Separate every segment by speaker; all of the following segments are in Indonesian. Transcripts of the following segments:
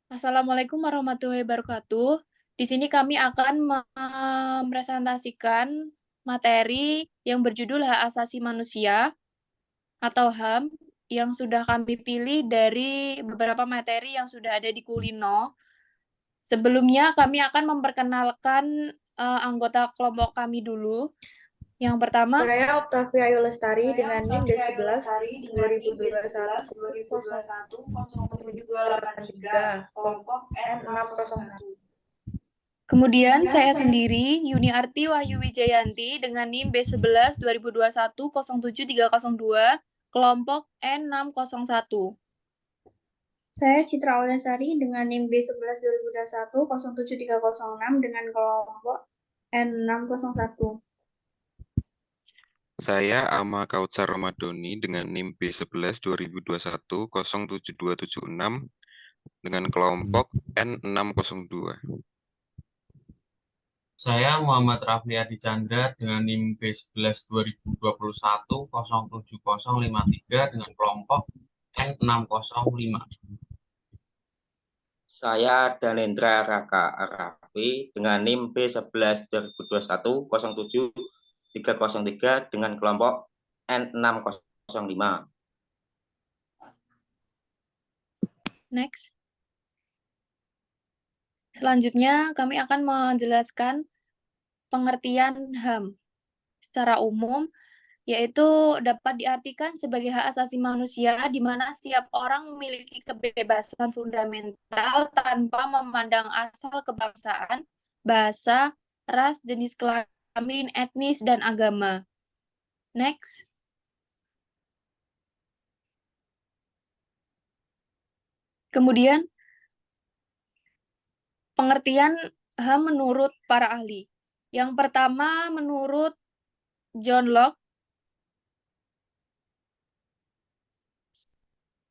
Speaker 1: Assalamualaikum warahmatullahi wabarakatuh. Di sini kami akan mempresentasikan materi yang berjudul Hak Asasi Manusia atau HAM yang sudah kami pilih dari beberapa materi yang sudah ada di Kulino. Sebelumnya kami akan memperkenalkan anggota kelompok kami dulu. Yang pertama,
Speaker 2: Saya Octavia Ayu Lestari
Speaker 1: saya
Speaker 2: dengan NIM
Speaker 1: Octavia Ayu
Speaker 2: D11
Speaker 1: Lestari dengan NIM D11 2021
Speaker 2: 0783
Speaker 1: 07283 kelompok
Speaker 2: N601.
Speaker 1: N601. Kemudian saya sendiri, Yuniarti Wahyu Wijayanti dengan NIM B11 2021 07302 kelompok N601.
Speaker 3: Saya Citra Auliasari dengan NIM B11 2021 07306 dengan kelompok N601.
Speaker 4: Saya Ama Kautsar Ramadhani dengan NIM B11 2021 07276 dengan kelompok N602.
Speaker 5: Saya Muhammad Rafli Adi Chandra dengan NIM B11 2021 07053 dengan kelompok N605.
Speaker 6: Saya Danendra Raka Arafi dengan NIM B11 2021 07303 dengan kelompok N605.
Speaker 1: Next. Selanjutnya, kami akan menjelaskan pengertian HAM. Secara umum, yaitu dapat diartikan sebagai hak asasi manusia di mana setiap orang memiliki kebebasan fundamental tanpa memandang asal kebangsaan, bahasa, ras, jenis kelamin, etnis, dan agama. Next. Kemudian, pengertian HAM menurut para ahli. Yang pertama, menurut John Locke,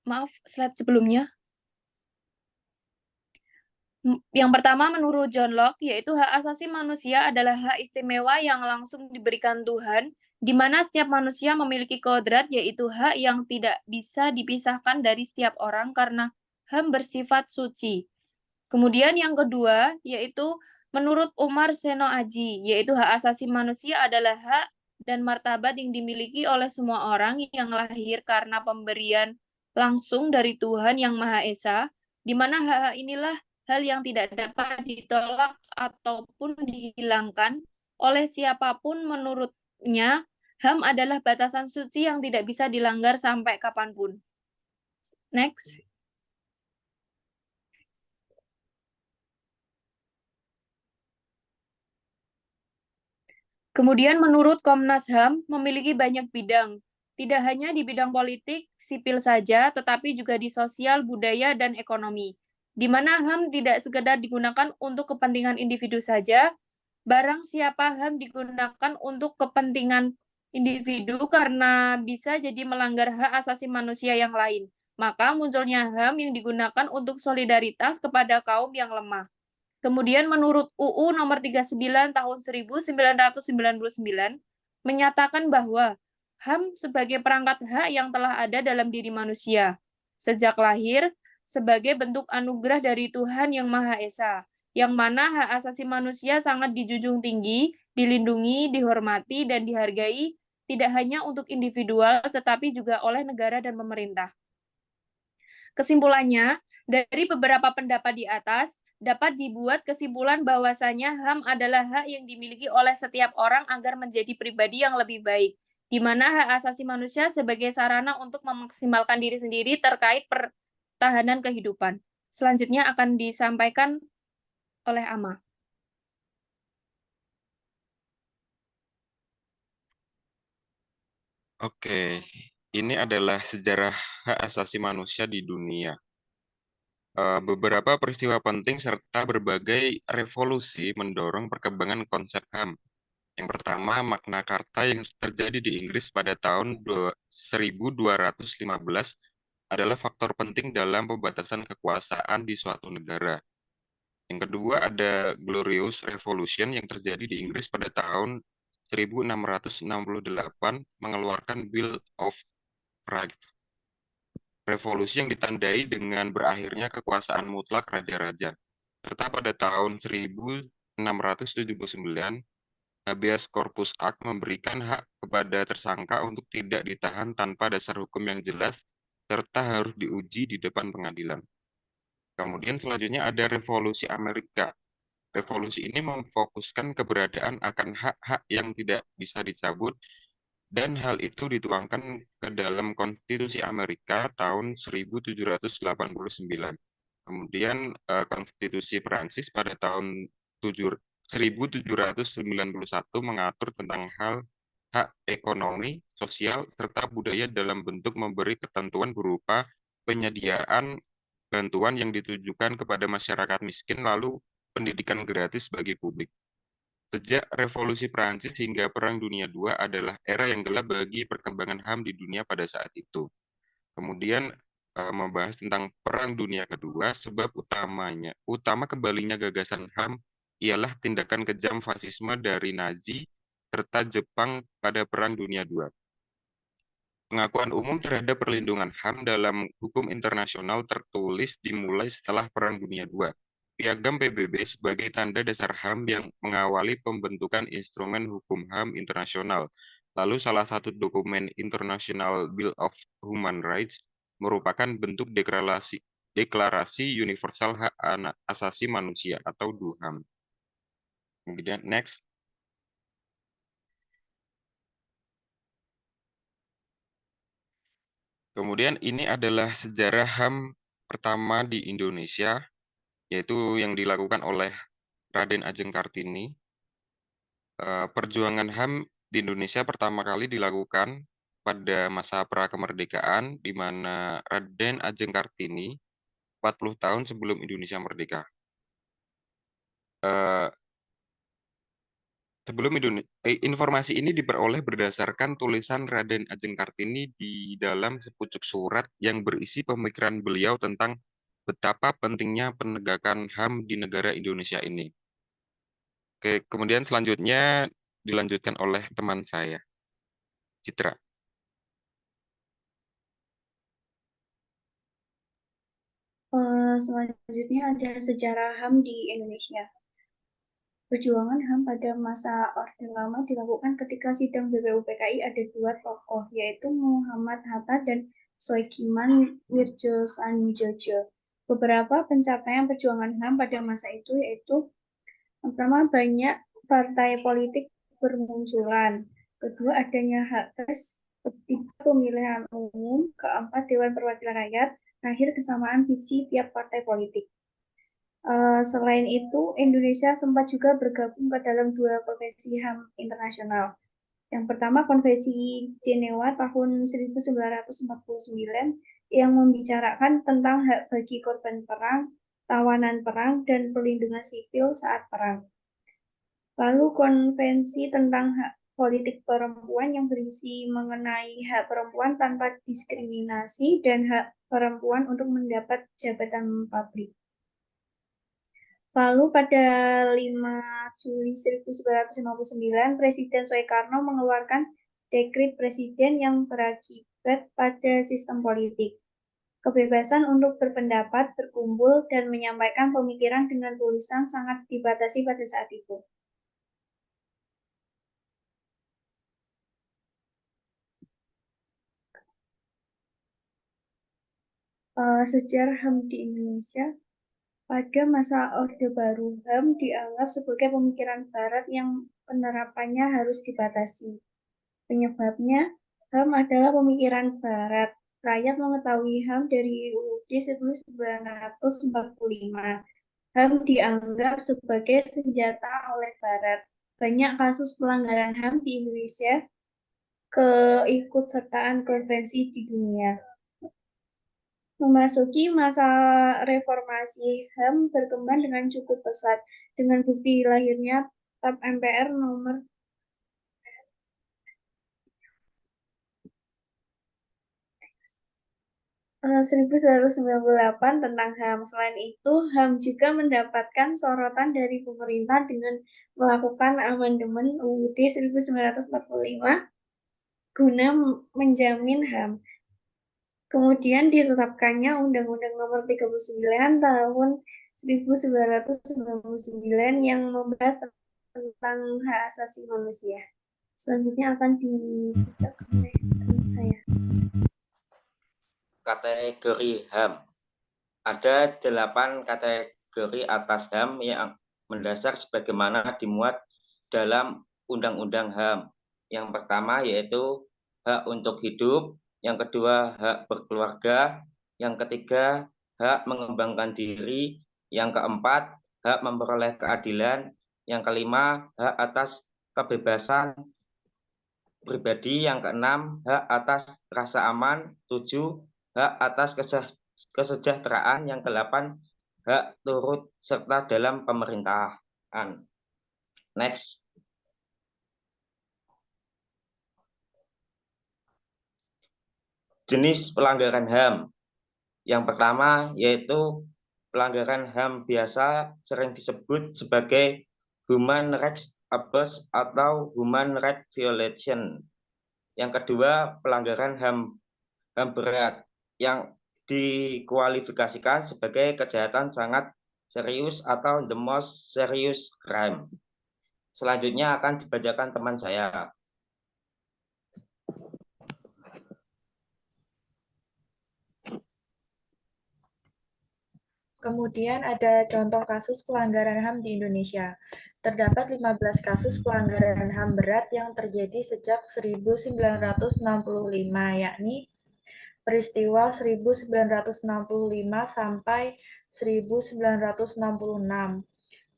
Speaker 1: maaf, slide sebelumnya. Yang pertama, menurut John Locke, yaitu hak asasi manusia adalah hak istimewa yang langsung diberikan Tuhan, di mana setiap manusia memiliki kodrat, yaitu hak yang tidak bisa dipisahkan dari setiap orang karena HAM bersifat suci. Kemudian yang kedua, yaitu menurut Umar Seno Aji, yaitu hak asasi manusia adalah hak dan martabat yang dimiliki oleh semua orang yang lahir karena pemberian langsung dari Tuhan Yang Maha Esa, di mana hak-hak inilah hal yang tidak dapat ditolak ataupun dihilangkan oleh siapapun. Menurutnya, HAM adalah batasan suci yang tidak bisa dilanggar sampai kapanpun. Next. Kemudian menurut Komnas HAM memiliki banyak bidang, tidak hanya di bidang politik, sipil saja, tetapi juga di sosial, budaya, dan ekonomi, di mana HAM tidak sekedar digunakan untuk kepentingan individu saja, barang siapa HAM digunakan untuk kepentingan individu karena bisa jadi melanggar hak asasi manusia yang lain. Maka munculnya HAM yang digunakan untuk solidaritas kepada kaum yang lemah. Kemudian menurut UU nomor 39 tahun 1999 menyatakan bahwa HAM sebagai perangkat hak yang telah ada dalam diri manusia sejak lahir sebagai bentuk anugerah dari Tuhan Yang Maha Esa, yang mana hak asasi manusia sangat dijunjung tinggi, dilindungi, dihormati, dan dihargai tidak hanya untuk individual tetapi juga oleh negara dan pemerintah. Kesimpulannya, dari beberapa pendapat di atas, dapat dibuat kesimpulan bahwasanya HAM adalah hak yang dimiliki oleh setiap orang agar menjadi pribadi yang lebih baik, di mana hak asasi manusia sebagai sarana untuk memaksimalkan diri sendiri terkait pertahanan kehidupan. Selanjutnya akan disampaikan oleh Ama.
Speaker 4: Oke, ini adalah sejarah hak asasi manusia di dunia. Beberapa peristiwa penting serta berbagai revolusi mendorong perkembangan konsep HAM. Yang pertama, Magna Carta yang terjadi di Inggris pada tahun 1215 adalah faktor penting dalam pembatasan kekuasaan di suatu negara. Yang kedua, ada Glorious Revolution yang terjadi di Inggris pada tahun 1668 mengeluarkan Bill of Rights. revolusi yang ditandai dengan berakhirnya kekuasaan mutlak raja-raja. Serta pada tahun 1679, Habeas Corpus Act memberikan hak kepada tersangka untuk tidak ditahan tanpa dasar hukum yang jelas, serta harus diuji di depan pengadilan. Kemudian selanjutnya ada Revolusi Amerika. Revolusi ini memfokuskan keberadaan akan hak-hak yang tidak bisa dicabut, dan hal itu dituangkan ke dalam Konstitusi Amerika tahun 1789. Kemudian Konstitusi Prancis pada tahun 1791 mengatur tentang hak ekonomi, sosial, serta budaya dalam bentuk memberi ketentuan berupa penyediaan bantuan yang ditujukan kepada masyarakat miskin, lalu pendidikan gratis bagi publik. Sejak Revolusi Prancis hingga Perang Dunia II adalah era yang gelap bagi perkembangan HAM di dunia pada saat itu. Kemudian membahas tentang Perang Dunia Kedua, sebab utama kembalinya gagasan HAM ialah tindakan kejam fasisme dari Nazi serta Jepang pada Perang Dunia II. Pengakuan umum terhadap perlindungan HAM dalam hukum internasional tertulis dimulai setelah Perang Dunia II. Piagam PBB sebagai tanda dasar HAM yang mengawali pembentukan instrumen hukum HAM internasional. Lalu salah satu dokumen International Bill of Human Rights merupakan bentuk deklarasi universal hak asasi manusia atau DUHAM. Kemudian next. Kemudian ini adalah sejarah HAM pertama di Indonesia, yaitu yang dilakukan oleh Raden Ajeng Kartini. Perjuangan HAM di Indonesia pertama kali dilakukan pada masa pra-kemerdekaan, di mana Raden Ajeng Kartini 40 tahun sebelum Indonesia merdeka. Informasi ini diperoleh berdasarkan tulisan Raden Ajeng Kartini di dalam sepucuk surat yang berisi pemikiran beliau tentang betapa pentingnya penegakan HAM di negara Indonesia ini. Oke, kemudian selanjutnya dilanjutkan oleh teman saya, Citra.
Speaker 3: Selanjutnya ada sejarah HAM di Indonesia. Perjuangan HAM pada masa Orde Lama dilakukan ketika sidang BPUPKI ada dua tokoh, yaitu Muhammad Hatta dan Soekiman Mirzosanjojo. Beberapa pencapaian perjuangan HAM pada masa itu yaitu pertama, banyak partai politik bermunculan. Kedua, adanya hak tes. Ketiga, pemilihan umum. Keempat, Dewan Perwakilan Rakyat. Terakhir, kesamaan visi tiap partai politik. Selain itu, Indonesia sempat juga bergabung ke dalam dua konvensi HAM internasional. Yang pertama, Konvensi Jenewa tahun 1949 yang membicarakan tentang hak bagi korban perang, tawanan perang, dan perlindungan sipil saat perang. Lalu Konvensi tentang hak politik perempuan yang berisi mengenai hak perempuan tanpa diskriminasi dan hak perempuan untuk mendapat jabatan publik. Lalu pada 5 Juli 1959, Presiden Soekarno mengeluarkan dekret presiden yang berakibat pada sistem politik. Kebebasan untuk berpendapat, berkumpul, dan menyampaikan pemikiran dengan tulisan sangat dibatasi pada saat itu. Sejarah HAM di Indonesia. Pada masa Orde Baru, HAM dianggap sebagai pemikiran Barat yang penerapannya harus dibatasi. Penyebabnya, HAM adalah pemikiran Barat. Rakyat mengetahui HAM dari UUD 1945. HAM dianggap sebagai senjata oleh Barat. Banyak kasus pelanggaran HAM di Indonesia keikutsertaan konvensi di dunia. Memasuki masa reformasi, HAM berkembang dengan cukup pesat, dengan bukti lahirnya TAP MPR nomor 1998 tentang HAM. Selain itu, HAM juga mendapatkan sorotan dari pemerintah dengan melakukan amandemen UUD 1945 guna menjamin HAM. Kemudian ditetapkannya Undang-Undang Nomor 39 Tahun 1999 yang membahas tentang hak asasi manusia. Selanjutnya akan dibaca oleh teman saya.
Speaker 6: Kategori HAM. Ada 8 kategori atas HAM yang mendasar sebagaimana dimuat dalam Undang-Undang HAM. Yang pertama yaitu hak untuk hidup, yang kedua hak berkeluarga, yang ketiga hak mengembangkan diri, yang keempat hak memperoleh keadilan, yang kelima hak atas kebebasan pribadi, yang keenam hak atas rasa aman, 7 hak atas kesejahteraan, yang ke-8 hak turut serta dalam pemerintahan. Next. Jenis pelanggaran HAM. Yang pertama yaitu pelanggaran HAM biasa sering disebut sebagai human rights abuse atau human rights violation. Yang kedua, pelanggaran HAM berat yang dikualifikasikan sebagai kejahatan sangat serius atau the most serious crime. Selanjutnya akan dibacakan teman saya.
Speaker 2: Kemudian ada contoh kasus pelanggaran HAM di Indonesia. Terdapat 15 kasus pelanggaran HAM berat yang terjadi sejak 1965, yakni peristiwa 1965 sampai 1966.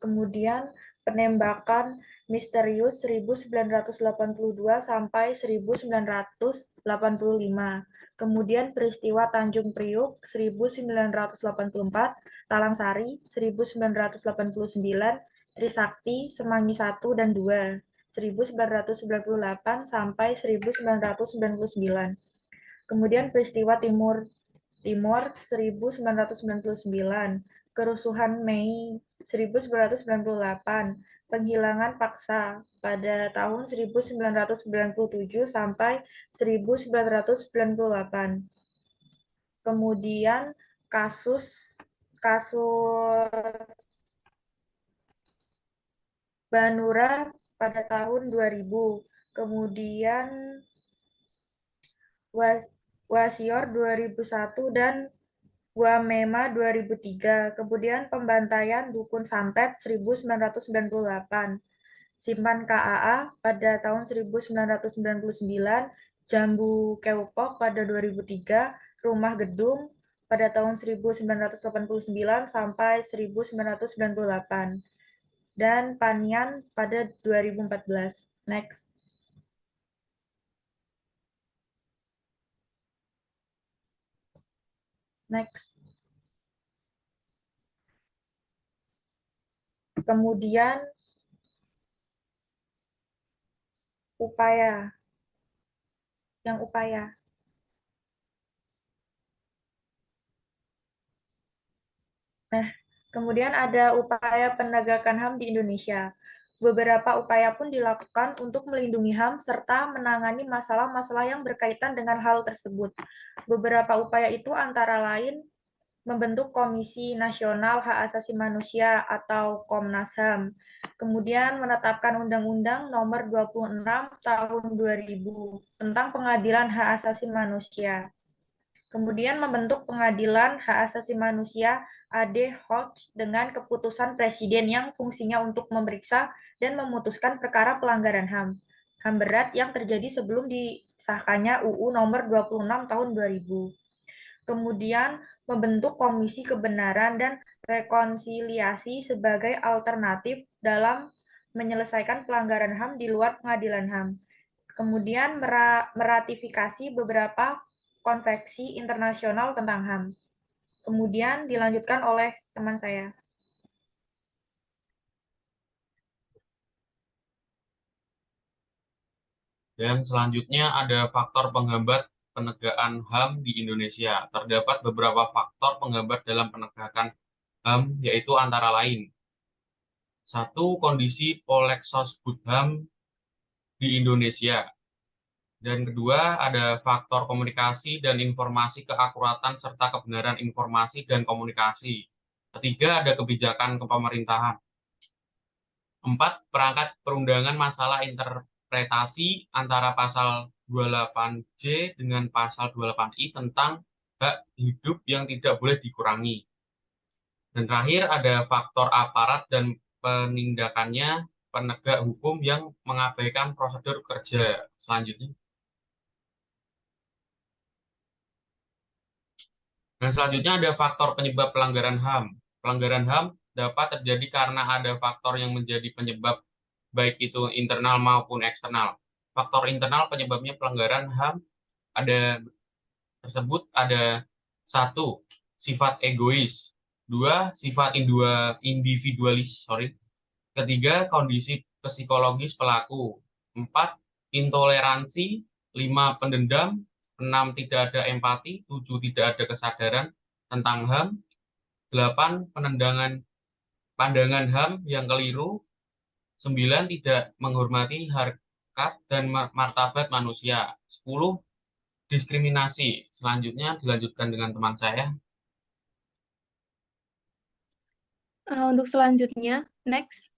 Speaker 2: Kemudian penembakan misterius 1982 sampai 1985. Kemudian peristiwa Tanjung Priuk 1984, Talang Sari 1989, Trisakti, Semanggi 1 dan 2 1998 sampai 1999. Kemudian peristiwa Timur 1999, kerusuhan Mei 1998, penghilangan paksa pada tahun 1997 sampai 1998. Kemudian kasus Banura pada tahun 2000. Kemudian Wasior 2001 dan Wamema 2003. Kemudian pembantaian Dukun Santet 1998. Simpan KAA pada tahun 1999, Jambu Keupok pada 2003, Rumah Gedung pada tahun 1989 sampai 1998, dan Panian pada 2014. Next. Next. Kemudian upaya. Nah, kemudian ada upaya penegakan HAM di Indonesia. Beberapa upaya pun dilakukan untuk melindungi HAM serta menangani masalah-masalah yang berkaitan dengan hal tersebut. Beberapa upaya itu antara lain membentuk Komisi Nasional Hak Asasi Manusia atau Komnas HAM, kemudian menetapkan Undang-Undang Nomor 26 Tahun 2000 tentang Pengadilan Hak Asasi Manusia, kemudian membentuk Pengadilan Hak Asasi Manusia ad hoc dengan keputusan Presiden yang fungsinya untuk memeriksa dan memutuskan perkara pelanggaran HAM berat yang terjadi sebelum disahkannya UU Nomor 26 Tahun 2000. Kemudian membentuk Komisi Kebenaran dan Rekonsiliasi sebagai alternatif dalam menyelesaikan pelanggaran HAM di luar pengadilan HAM. Kemudian meratifikasi beberapa konvensi internasional tentang HAM. Kemudian dilanjutkan oleh teman saya.
Speaker 5: Dan selanjutnya ada faktor penghambat penegakan HAM di Indonesia. Terdapat beberapa faktor penghambat dalam penegakan HAM, yaitu antara lain: 1. Kondisi Polexos HAM di Indonesia. Dan kedua, ada faktor komunikasi dan informasi, keakuratan serta kebenaran informasi dan komunikasi. Ketiga, ada kebijakan kepemerintahan. 4, perangkat perundangan masalah interpretasi antara pasal 28J dengan pasal 28I tentang hak hidup yang tidak boleh dikurangi. Dan terakhir, ada faktor aparat dan penindakannya penegak hukum yang mengabaikan prosedur kerja. Selanjutnya. Dan selanjutnya ada faktor penyebab pelanggaran HAM. Pelanggaran HAM dapat terjadi karena ada faktor yang menjadi penyebab, baik itu internal maupun eksternal. Faktor internal penyebabnya pelanggaran HAM ada 1, sifat egois. 2, sifat individualis. Ketiga, kondisi psikologis pelaku. 4, intoleransi. 5, pendendam. 6, tidak ada empati. 7, tidak ada kesadaran tentang HAM. 8, pandangan HAM yang keliru. 9, tidak menghormati harkat dan martabat manusia. 10, diskriminasi. Selanjutnya dilanjutkan dengan teman saya.
Speaker 1: Untuk selanjutnya, next.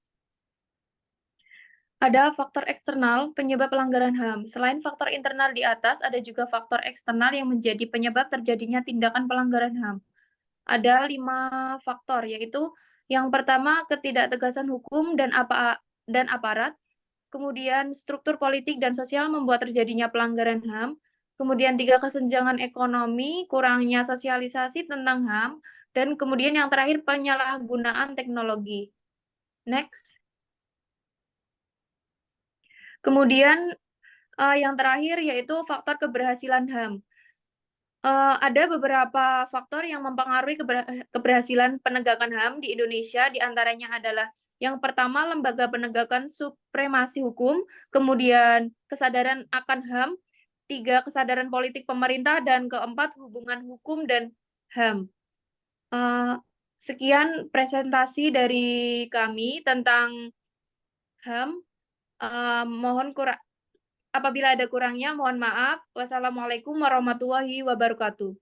Speaker 1: Ada faktor eksternal penyebab pelanggaran HAM. Selain faktor internal di atas, ada juga faktor eksternal yang menjadi penyebab terjadinya tindakan pelanggaran HAM. Ada 5 faktor, yaitu yang pertama ketidaktegasan hukum dan aparat, kemudian struktur politik dan sosial membuat terjadinya pelanggaran HAM, kemudian 3 kesenjangan ekonomi, kurangnya sosialisasi tentang HAM, dan kemudian yang terakhir penyalahgunaan teknologi. Next. Kemudian yang terakhir yaitu faktor keberhasilan HAM. Ada beberapa faktor yang mempengaruhi keberhasilan penegakan HAM di Indonesia, di antaranya adalah yang pertama, lembaga penegakan supremasi hukum, kemudian kesadaran akan HAM, 3, kesadaran politik pemerintah, dan keempat, hubungan hukum dan HAM. Sekian presentasi dari kami tentang HAM. Apabila ada kurangnya, mohon maaf. Wassalamualaikum warahmatullahi wabarakatuh.